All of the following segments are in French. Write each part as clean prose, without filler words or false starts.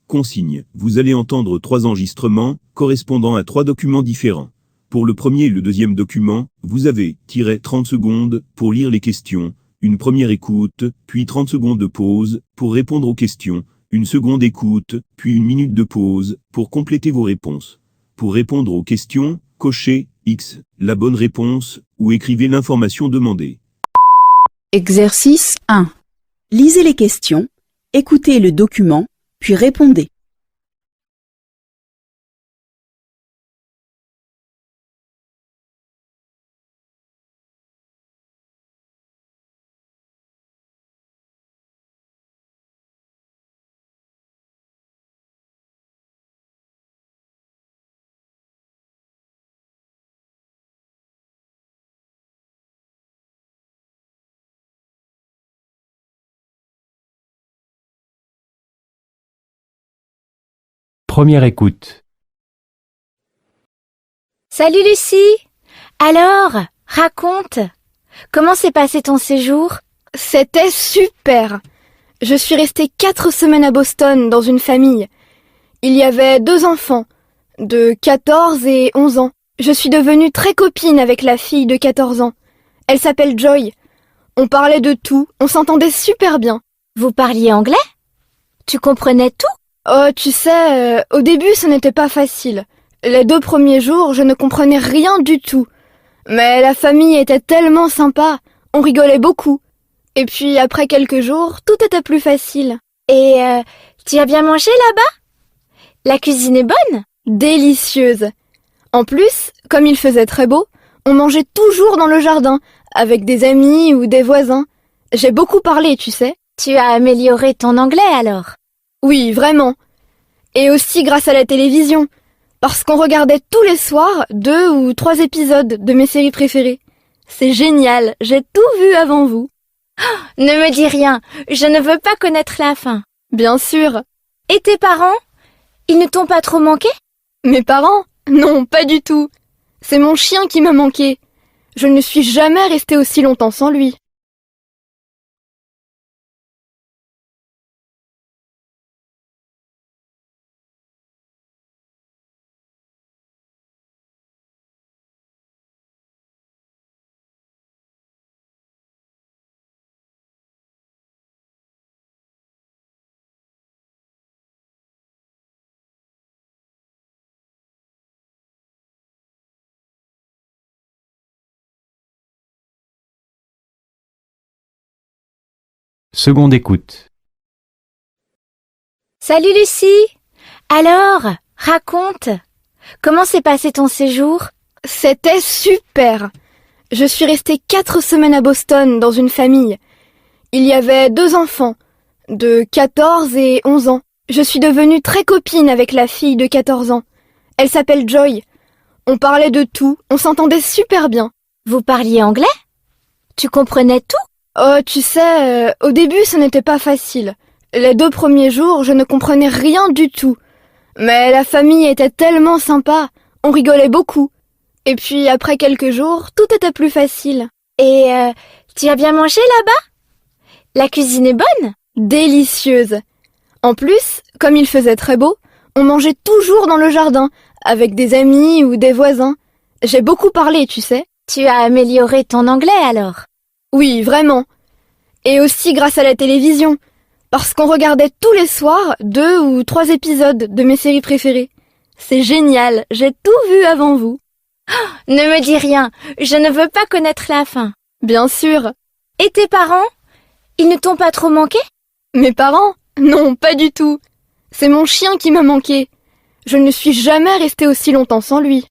Consigne. Vous allez entendre 3 enregistrements, correspondant à 3 documents différents. Pour le premier et le deuxième document, vous avez - 30 secondes pour lire les questions, une première écoute, puis 30 secondes de pause pour répondre aux questions, une seconde écoute, puis 1 minute de pause pour compléter vos réponses. Pour répondre aux questions, cochez X, la bonne réponse, ou écrivez l'information demandée. Exercice 1. Lisez les questions, écoutez le document, puis répondez. Première écoute. Salut Lucie! Alors, raconte. Comment s'est passé ton séjour? C'était super! Je suis restée 4 semaines à Boston dans une famille. Il y avait 2 enfants, de 14 et 11 ans. Je suis devenue très copine avec la fille de 14 ans. Elle s'appelle Joy. On parlait de tout, on s'entendait super bien. Vous parliez anglais? Tu comprenais tout? Oh, tu sais, au début ce n'était pas facile. Les 2 premiers jours, je ne comprenais rien du tout. Mais la famille était tellement sympa, on rigolait beaucoup. Et puis après quelques jours, tout était plus facile. Et tu as bien mangé là-bas? La cuisine est bonne? Délicieuse. En plus, comme il faisait très beau, on mangeait toujours dans le jardin, avec des amis ou des voisins. J'ai beaucoup parlé, tu sais. Tu as amélioré ton anglais alors? Oui, vraiment. Et aussi grâce à la télévision, parce qu'on regardait tous les soirs 2 ou 3 épisodes de mes séries préférées. C'est génial, j'ai tout vu avant vous. Ne me dis rien, je ne veux pas connaître la fin. Bien sûr. Et tes parents? Ils ne t'ont pas trop manqué? Mes parents? Non, pas du tout. C'est mon chien qui m'a manqué. Je ne suis jamais restée aussi longtemps sans lui. Seconde écoute. Salut Lucie! Alors, raconte. Comment s'est passé ton séjour? C'était super! Je suis restée 4 semaines à Boston dans une famille. Il y avait 2 enfants, de 14 et 11 ans. Je suis devenue très copine avec la fille de 14 ans. Elle s'appelle Joy. On parlait de tout, on s'entendait super bien. Vous parliez anglais? Tu comprenais tout? Oh, tu sais, au début ce n'était pas facile. Les 2 premiers jours, je ne comprenais rien du tout. Mais la famille était tellement sympa, on rigolait beaucoup. Et puis après quelques jours, tout était plus facile. Et tu as bien mangé là-bas? La cuisine est bonne? Délicieuse. En plus, comme il faisait très beau, on mangeait toujours dans le jardin, avec des amis ou des voisins. J'ai beaucoup parlé, tu sais. Tu as amélioré ton anglais alors? Oui, vraiment. Et aussi grâce à la télévision, parce qu'on regardait tous les soirs 2 ou 3 épisodes de mes séries préférées. C'est génial, j'ai tout vu avant vous. Ne me dis rien, je ne veux pas connaître la fin. Bien sûr. Et tes parents? Ils ne t'ont pas trop manqué? Mes parents? Non, pas du tout. C'est mon chien qui m'a manqué. Je ne suis jamais restée aussi longtemps sans lui.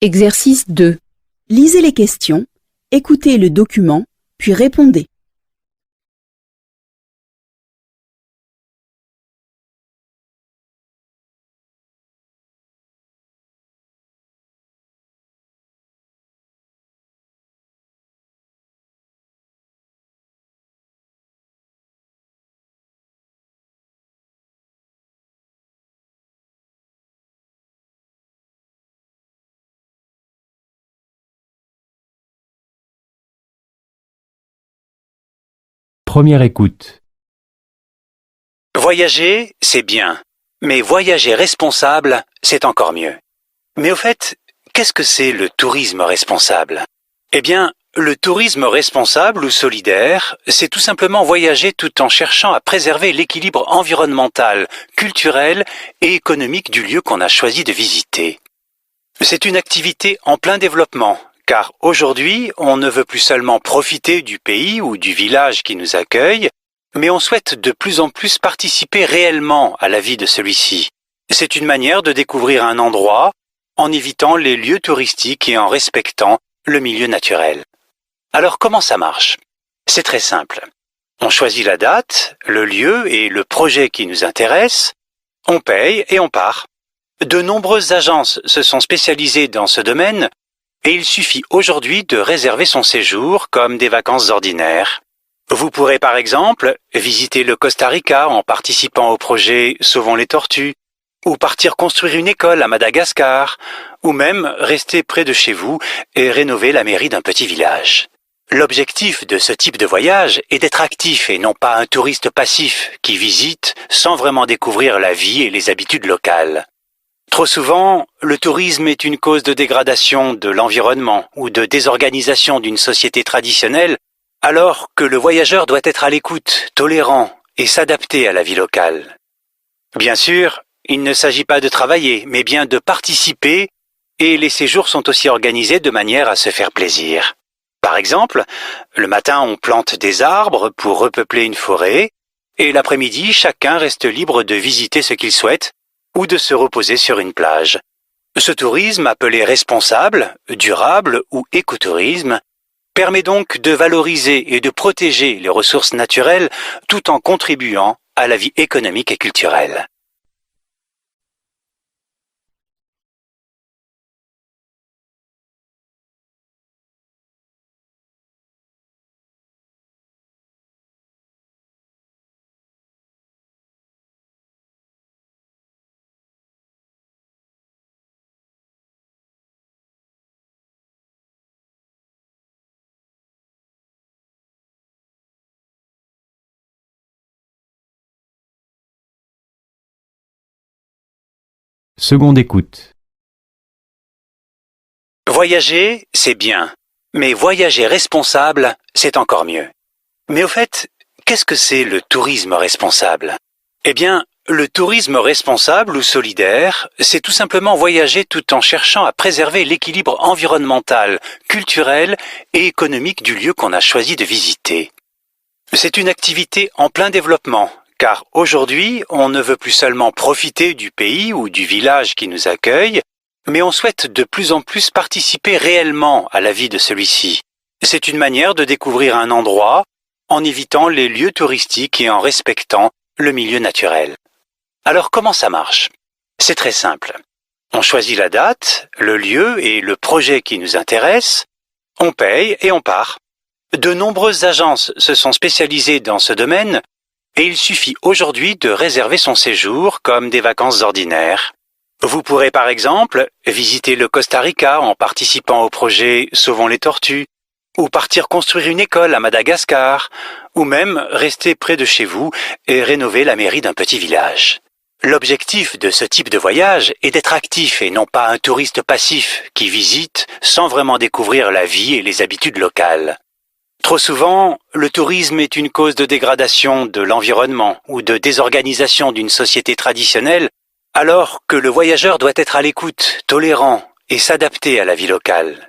Exercice 2. Lisez les questions, écoutez le document, puis répondez. Première écoute. Voyager, c'est bien, mais voyager responsable, c'est encore mieux. Mais au fait, qu'est-ce que c'est le tourisme responsable? Eh bien, le tourisme responsable ou solidaire, c'est tout simplement voyager tout en cherchant à préserver l'équilibre environnemental, culturel et économique du lieu qu'on a choisi de visiter. C'est une activité en plein développement, car aujourd'hui, on ne veut plus seulement profiter du pays ou du village qui nous accueille, mais on souhaite de plus en plus participer réellement à la vie de celui-ci. C'est une manière de découvrir un endroit en évitant les lieux touristiques et en respectant le milieu naturel. Alors comment ça marche? C'est très simple. On choisit la date, le lieu et le projet qui nous intéresse, on paye et on part. De nombreuses agences se sont spécialisées dans ce domaine et il suffit aujourd'hui de réserver son séjour comme des vacances ordinaires. Vous pourrez par exemple visiter le Costa Rica en participant au projet Sauvons les tortues, ou partir construire une école à Madagascar, ou même rester près de chez vous et rénover la mairie d'un petit village. L'objectif de ce type de voyage est d'être actif et non pas un touriste passif qui visite sans vraiment découvrir la vie et les habitudes locales. Trop souvent, le tourisme est une cause de dégradation de l'environnement ou de désorganisation d'une société traditionnelle, alors que le voyageur doit être à l'écoute, tolérant et s'adapter à la vie locale. Bien sûr, il ne s'agit pas de travailler, mais bien de participer, et les séjours sont aussi organisés de manière à se faire plaisir. Par exemple, le matin on plante des arbres pour repeupler une forêt, et l'après-midi chacun reste libre de visiter ce qu'il souhaite, ou de se reposer sur une plage. Ce tourisme, appelé responsable, durable ou écotourisme, permet donc de valoriser et de protéger les ressources naturelles tout en contribuant à la vie économique et culturelle. Seconde écoute. Voyager, c'est bien, mais voyager responsable, c'est encore mieux. Mais au fait, qu'est-ce que c'est le tourisme responsable? Eh bien, le tourisme responsable ou solidaire, c'est tout simplement voyager tout en cherchant à préserver l'équilibre environnemental, culturel et économique du lieu qu'on a choisi de visiter. C'est une activité en plein développement, car aujourd'hui, on ne veut plus seulement profiter du pays ou du village qui nous accueille, mais on souhaite de plus en plus participer réellement à la vie de celui-ci. C'est une manière de découvrir un endroit en évitant les lieux touristiques et en respectant le milieu naturel. Alors comment ça marche? C'est très simple. On choisit la date, le lieu et le projet qui nous intéresse, on paye et on part. De nombreuses agences se sont spécialisées dans ce domaine et il suffit aujourd'hui de réserver son séjour comme des vacances ordinaires. Vous pourrez par exemple visiter le Costa Rica en participant au projet Sauvons les tortues, ou partir construire une école à Madagascar, ou même rester près de chez vous et rénover la mairie d'un petit village. L'objectif de ce type de voyage est d'être actif et non pas un touriste passif qui visite sans vraiment découvrir la vie et les habitudes locales. Trop souvent, le tourisme est une cause de dégradation de l'environnement ou de désorganisation d'une société traditionnelle, alors que le voyageur doit être à l'écoute, tolérant et s'adapter à la vie locale.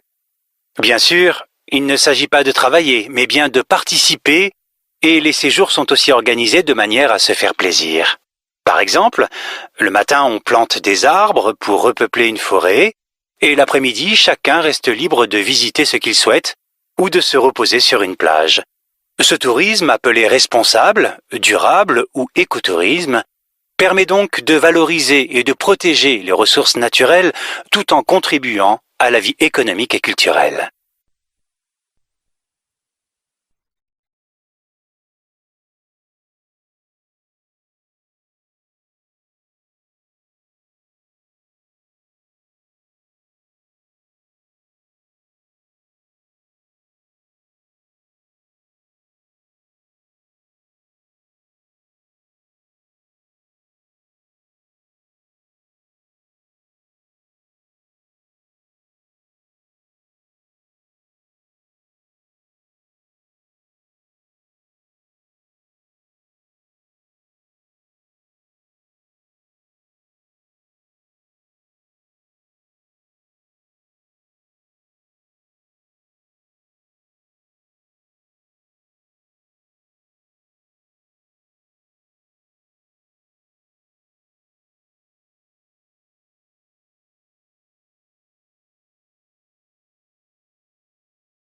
Bien sûr, il ne s'agit pas de travailler, mais bien de participer, et les séjours sont aussi organisés de manière à se faire plaisir. Par exemple, le matin on plante des arbres pour repeupler une forêt, Et l'après-midi, chacun reste libre de visiter ce qu'il souhaite ou de se reposer sur une plage. Ce tourisme, appelé responsable, durable ou écotourisme, permet donc de valoriser et de protéger les ressources naturelles tout en contribuant à la vie économique et culturelle.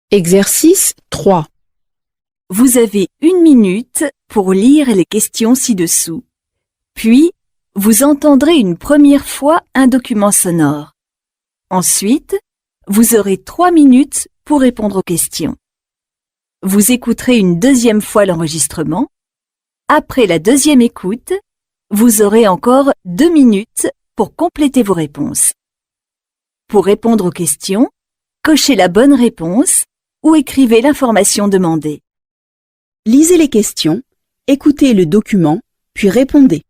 Exercice 3. Vous avez 1 minute pour lire les questions ci-dessous. Puis, vous entendrez une première fois un document sonore. Ensuite, vous aurez 3 minutes pour répondre aux questions. Vous écouterez une deuxième fois l'enregistrement. Après la deuxième écoute, vous aurez encore 2 minutes pour compléter vos réponses. Pour répondre aux questions, cochez la bonne réponse ou écrivez l'information demandée. Lisez les questions, écoutez le document, puis répondez.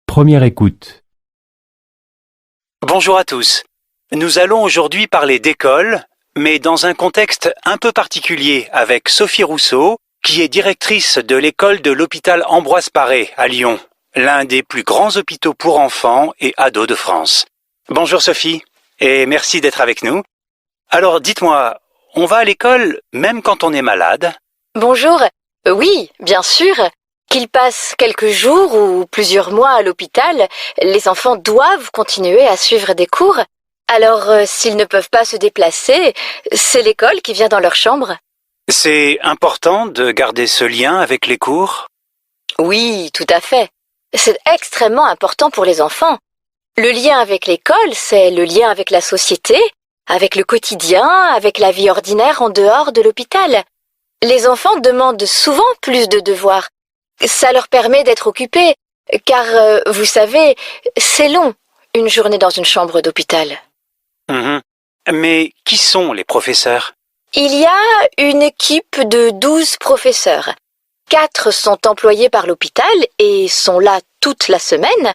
Première écoute. Bonjour à tous. Nous allons aujourd'hui parler d'école, mais dans un contexte un peu particulier avec Sophie Rousseau, qui est directrice de l'école de l'hôpital Ambroise Paré à Lyon, l'un des plus grands hôpitaux pour enfants et ados de France. Bonjour Sophie, et merci d'être avec nous. Alors dites-moi, on va à l'école même quand on est malade ? Bonjour. Oui, bien sûr. Qu'ils passent quelques jours ou plusieurs mois à l'hôpital, les enfants doivent continuer à suivre des cours. Alors, s'ils ne peuvent pas se déplacer, c'est l'école qui vient dans leur chambre. C'est important de garder ce lien avec les cours ? Oui, tout à fait. C'est extrêmement important pour les enfants. Le lien avec l'école, c'est le lien avec la société, avec le quotidien, avec la vie ordinaire en dehors de l'hôpital. Les enfants demandent souvent plus de devoirs. Ça leur permet d'être occupés, car, vous savez, c'est long, une journée dans une chambre d'hôpital. Mais qui sont les professeurs ? Il y a une équipe de 12 professeurs. 4 sont employés par l'hôpital et sont là toute la semaine,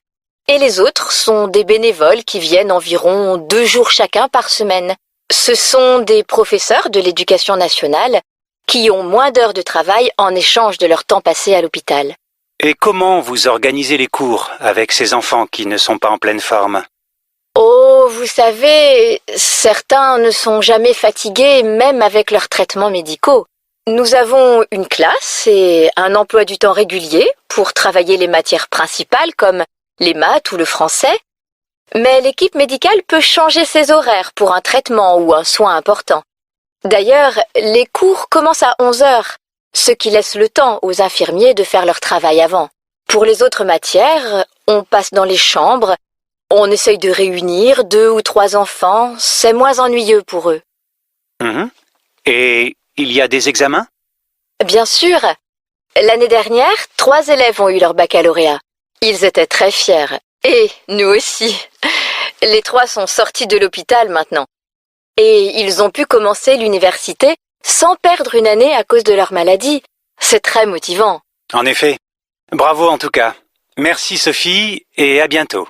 et les autres sont des bénévoles qui viennent environ 2 jours chacun par semaine. Ce sont des professeurs de l'éducation nationale qui ont moins d'heures de travail en échange de leur temps passé à l'hôpital. Et comment vous organisez les cours avec ces enfants qui ne sont pas en pleine forme ? Oh, vous savez, certains ne sont jamais fatigués même avec leurs traitements médicaux. Nous avons une classe et un emploi du temps régulier pour travailler les matières principales comme les maths ou le français. Mais l'équipe médicale peut changer ses horaires pour un traitement ou un soin important. D'ailleurs, les cours commencent à 11 heures, ce qui laisse le temps aux infirmiers de faire leur travail avant. Pour les autres matières, on passe dans les chambres On essaye de réunir 2 ou 3 enfants, c'est moins ennuyeux pour eux. Mhm. Et il y a des examens? Bien sûr. L'année dernière, 3 élèves ont eu leur baccalauréat. Ils étaient très fiers. Et nous aussi. Les 3 sont sortis de l'hôpital maintenant. Et ils ont pu commencer l'université sans perdre une année à cause de leur maladie. C'est très motivant. En effet. Bravo en tout cas. Merci Sophie et à bientôt.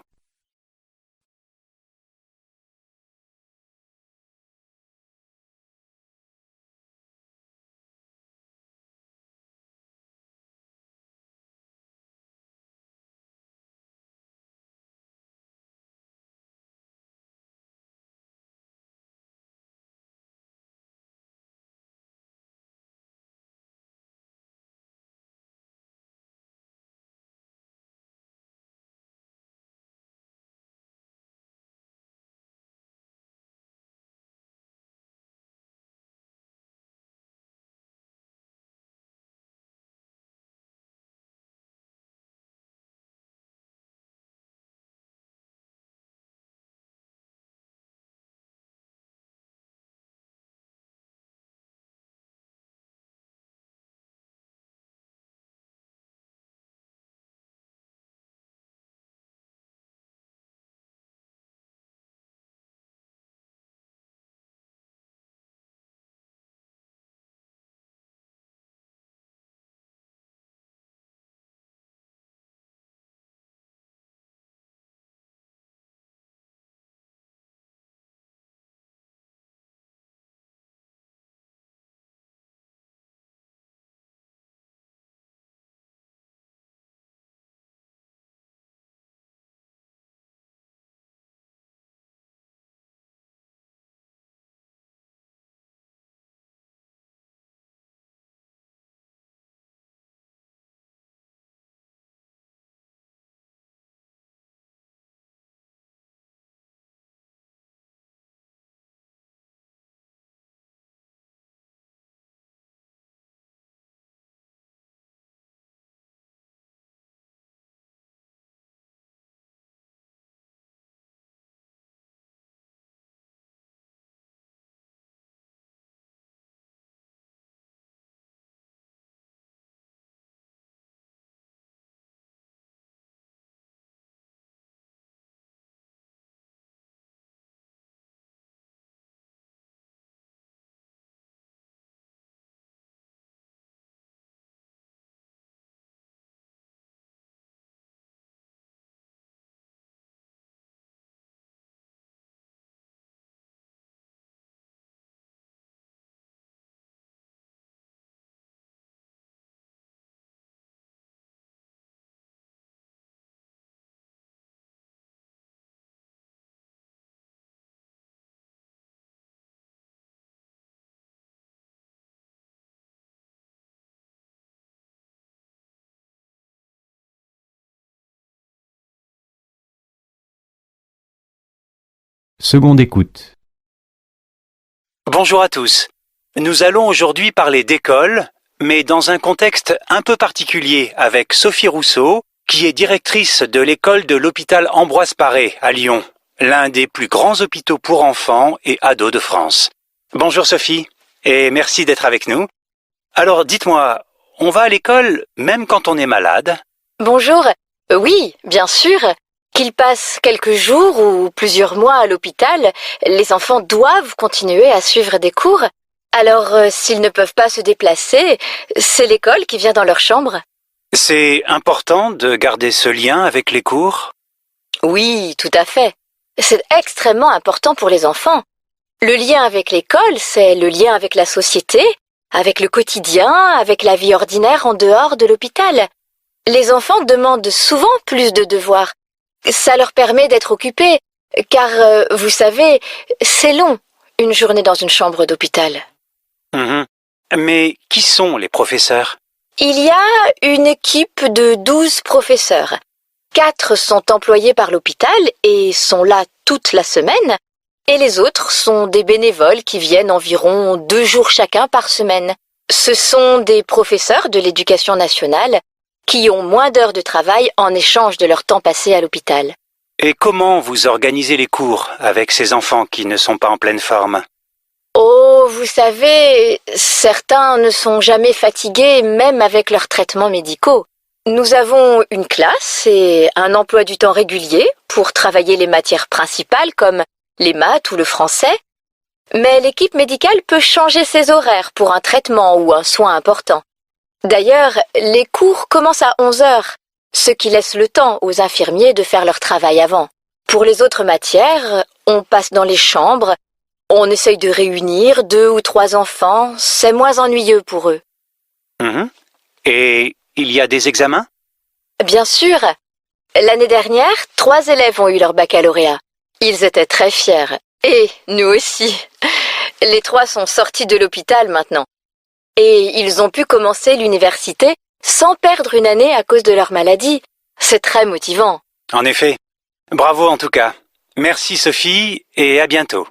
Seconde écoute. Bonjour à tous. Nous allons aujourd'hui parler d'école, mais dans un contexte un peu particulier avec Sophie Rousseau, qui est directrice de l'école de l'hôpital Ambroise Paré à Lyon, l'un des plus grands hôpitaux pour enfants et ados de France. Bonjour Sophie, et merci d'être avec nous. Alors dites-moi, on va à l'école même quand on est malade? Bonjour. Oui, bien sûr. Qu'ils passent quelques jours ou plusieurs mois à l'hôpital, les enfants doivent continuer à suivre des cours. Alors, s'ils ne peuvent pas se déplacer, c'est l'école qui vient dans leur chambre. C'est important de garder ce lien avec les cours? Oui, tout à fait. C'est extrêmement important pour les enfants. Le lien avec l'école, c'est le lien avec la société, avec le quotidien, avec la vie ordinaire en dehors de l'hôpital. Les enfants demandent souvent plus de devoirs. Ça leur permet d'être occupés, car, vous savez, c'est long, une journée dans une chambre d'hôpital. Mhm. Mais qui sont les professeurs? Il y a une équipe de 12 professeurs. 4 sont employés par l'hôpital et sont là toute la semaine, et les autres sont des bénévoles qui viennent environ 2 jours chacun par semaine. Ce sont des professeurs de l'éducation nationale qui ont moins d'heures de travail en échange de leur temps passé à l'hôpital. Et comment vous organisez les cours avec ces enfants qui ne sont pas en pleine forme? Oh, vous savez, certains ne sont jamais fatigués même avec leurs traitements médicaux. Nous avons une classe et un emploi du temps régulier pour travailler les matières principales comme les maths ou le français. Mais l'équipe médicale peut changer ses horaires pour un traitement ou un soin important. D'ailleurs, les cours commencent à 11 heures, ce qui laisse le temps aux infirmiers de faire leur travail avant. Pour les autres matières, on passe dans les chambres, on essaye de réunir 2 ou 3 enfants, c'est moins ennuyeux pour eux. Et il y a des examens? Bien sûr. L'année dernière, 3 élèves ont eu leur baccalauréat. Ils étaient très fiers. Et nous aussi. Les 3 sont sortis de l'hôpital maintenant. Et ils ont pu commencer l'université sans perdre une année à cause de leur maladie. C'est très motivant. En effet. Bravo en tout cas. Merci Sophie et à bientôt.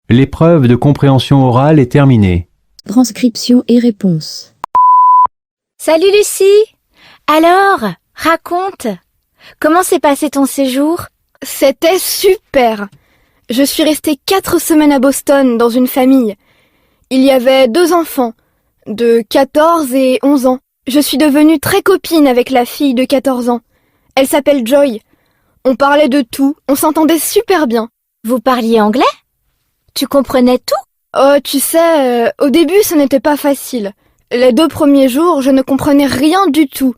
L'épreuve de compréhension orale est terminée. Transcription et réponse. Salut Lucie! Alors, raconte. Comment s'est passé ton séjour? C'était super. Je suis restée 4 semaines à Boston dans une famille. Il y avait 2 enfants, de 14 et 11 ans. Je suis devenue très copine avec la fille de 14 ans. Elle s'appelle Joy. On parlait de tout, on s'entendait super bien. Vous parliez anglais? Tu comprenais tout? Oh, tu sais, au début ce n'était pas facile. Les 2 premiers jours, je ne comprenais rien du tout.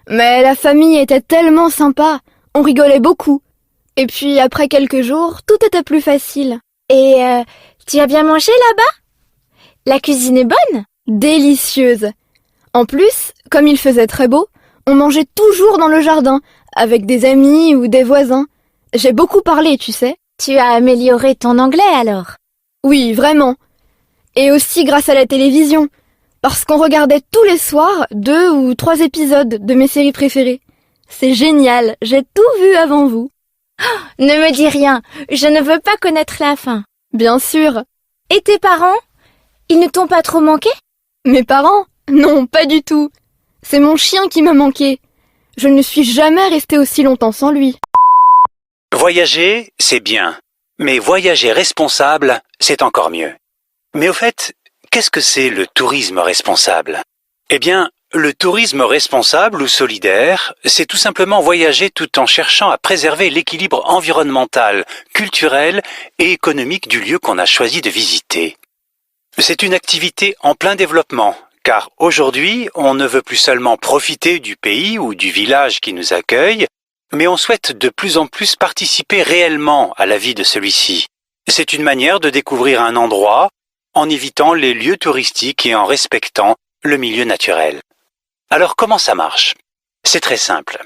Mais la famille était tellement sympa, on rigolait beaucoup. Et puis après quelques jours, tout était plus facile. Et tu as bien mangé là-bas? La cuisine est bonne? Délicieuse. En plus, comme il faisait très beau, on mangeait toujours dans le jardin, avec des amis ou des voisins. J'ai beaucoup parlé, tu sais. Tu as amélioré ton anglais alors? Oui, vraiment. Et aussi grâce à la télévision. Parce qu'on regardait tous les soirs 2 ou 3 épisodes de mes séries préférées. C'est génial, j'ai tout vu avant vous. Oh, ne me dis rien, je ne veux pas connaître la fin. Bien sûr. Et tes parents? Ils ne t'ont pas trop manqué? Mes parents? Non, pas du tout. C'est mon chien qui m'a manqué. Je ne suis jamais restée aussi longtemps sans lui. Voyager, c'est bien. Mais voyager responsable, c'est encore mieux. Mais au fait, qu'est-ce que c'est le tourisme responsable? Eh bien, le tourisme responsable ou solidaire, c'est tout simplement voyager tout en cherchant à préserver l'équilibre environnemental, culturel et économique du lieu qu'on a choisi de visiter. C'est une activité en plein développement, car aujourd'hui, on ne veut plus seulement profiter du pays ou du village qui nous accueille, mais on souhaite de plus en plus participer réellement à la vie de celui-ci. C'est une manière de découvrir un endroit en évitant les lieux touristiques et en respectant le milieu naturel. Alors comment ça marche? C'est très simple.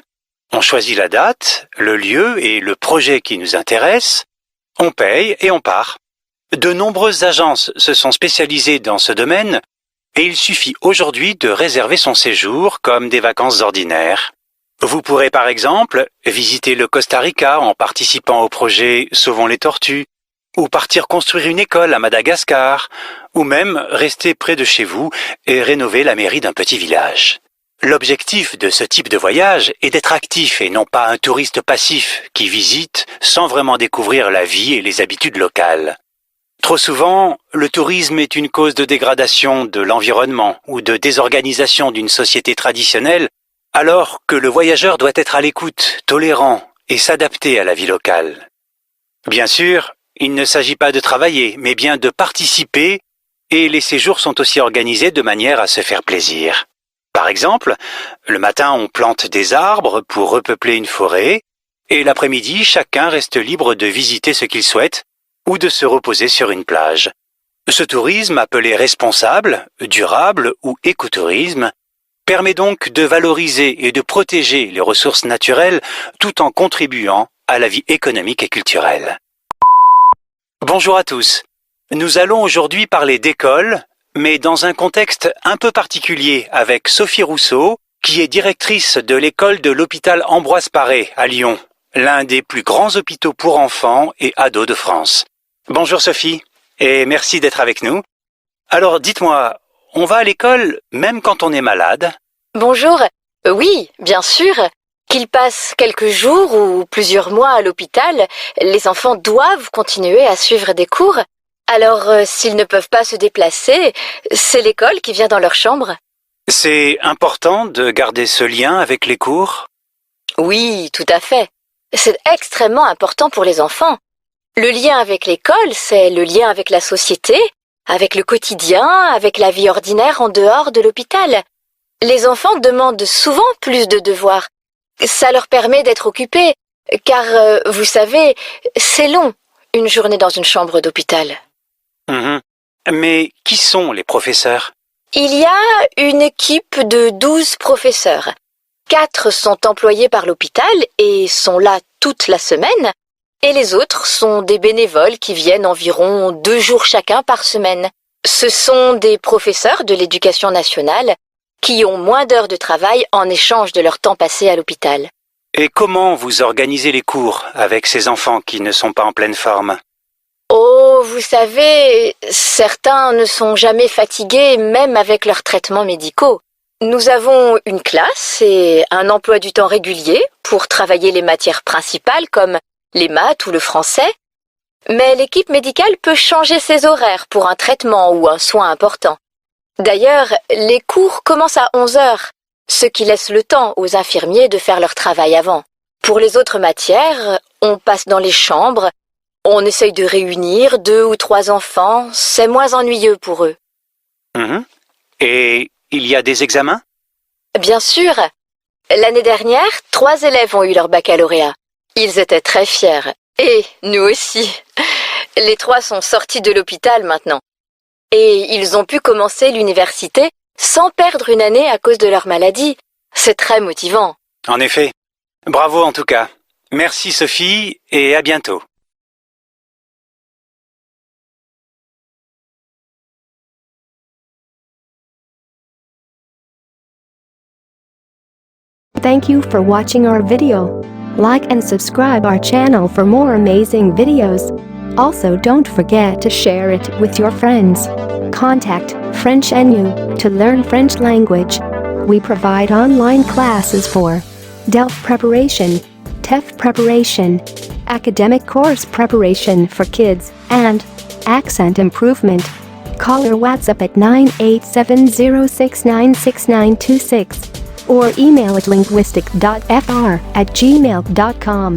On choisit la date, le lieu et le projet qui nous intéresse, on paye et on part. De nombreuses agences se sont spécialisées dans ce domaine et il suffit aujourd'hui de réserver son séjour comme des vacances ordinaires. Vous pourrez par exemple visiter le Costa Rica en participant au projet Sauvons les tortues, ou partir construire une école à Madagascar, ou même rester près de chez vous et rénover la mairie d'un petit village. L'objectif de ce type de voyage est d'être actif et non pas un touriste passif qui visite sans vraiment découvrir la vie et les habitudes locales. Trop souvent, le tourisme est une cause de dégradation de l'environnement ou de désorganisation d'une société traditionnelle, alors que le voyageur doit être à l'écoute, tolérant et s'adapter à la vie locale. Bien sûr, il ne s'agit pas de travailler, mais bien de participer, et les séjours sont aussi organisés de manière à se faire plaisir. Par exemple, le matin on plante des arbres pour repeupler une forêt, et l'après-midi chacun reste libre de visiter ce qu'il souhaite, ou de se reposer sur une plage. Ce tourisme, appelé responsable, durable ou écotourisme, permet donc de valoriser et de protéger les ressources naturelles tout en contribuant à la vie économique et culturelle. Bonjour à tous. Nous allons aujourd'hui parler d'école, mais dans un contexte un peu particulier avec Sophie Rousseau, qui est directrice de l'école de l'hôpital Ambroise Paré à Lyon, l'un des plus grands hôpitaux pour enfants et ados de France. Bonjour Sophie, et merci d'être avec nous. Alors dites-moi, on va à l'école même quand on est malade? Bonjour. Oui, bien sûr. Qu'ils passent quelques jours ou plusieurs mois à l'hôpital, les enfants doivent continuer à suivre des cours. Alors, s'ils ne peuvent pas se déplacer, c'est l'école qui vient dans leur chambre. C'est important de garder ce lien avec les cours? Oui, tout à fait. C'est extrêmement important pour les enfants. Le lien avec l'école, c'est le lien avec la société, avec le quotidien, avec la vie ordinaire en dehors de l'hôpital. Les enfants demandent souvent plus de devoirs. Ça leur permet d'être occupés, car, vous savez, c'est long, une journée dans une chambre d'hôpital. Mais qui sont les professeurs? Il y a une équipe de 12 professeurs. 4 sont employés par l'hôpital et sont là toute la semaine, et les autres sont des bénévoles qui viennent environ 2 jours chacun par semaine. Ce sont des professeurs de l'éducation nationale qui ont moins d'heures de travail en échange de leur temps passé à l'hôpital. Et comment vous organisez les cours avec ces enfants qui ne sont pas en pleine forme? Oh, vous savez, certains ne sont jamais fatigués même avec leurs traitements médicaux. Nous avons une classe et un emploi du temps régulier pour travailler les matières principales comme les maths ou le français, mais l'équipe médicale peut changer ses horaires pour un traitement ou un soin important. D'ailleurs, les cours commencent à 11 heures, ce qui laisse le temps aux infirmiers de faire leur travail avant. Pour les autres matières, on passe dans les chambres, on essaye de réunir 2 ou 3 enfants, c'est moins ennuyeux pour eux. Et il y a des examens? Bien sûr. L'année dernière, 3 élèves ont eu leur baccalauréat. Ils étaient très fiers. Et nous aussi. Les 3 sont sortis de l'hôpital maintenant. Et ils ont pu commencer l'université sans perdre une année à cause de leur maladie. C'est très motivant. En effet. Bravo en tout cas. Merci Sophie et à bientôt. Thank you for watching our video. Like and subscribe our channel for more amazing videos. Also don't forget to share it with your friends. Contact French NU to learn French language. We provide online classes for DELF preparation, TEF preparation, academic course preparation for kids, and accent improvement. Call or WhatsApp at 98706969626 or email at linguistic.fr@gmail.com.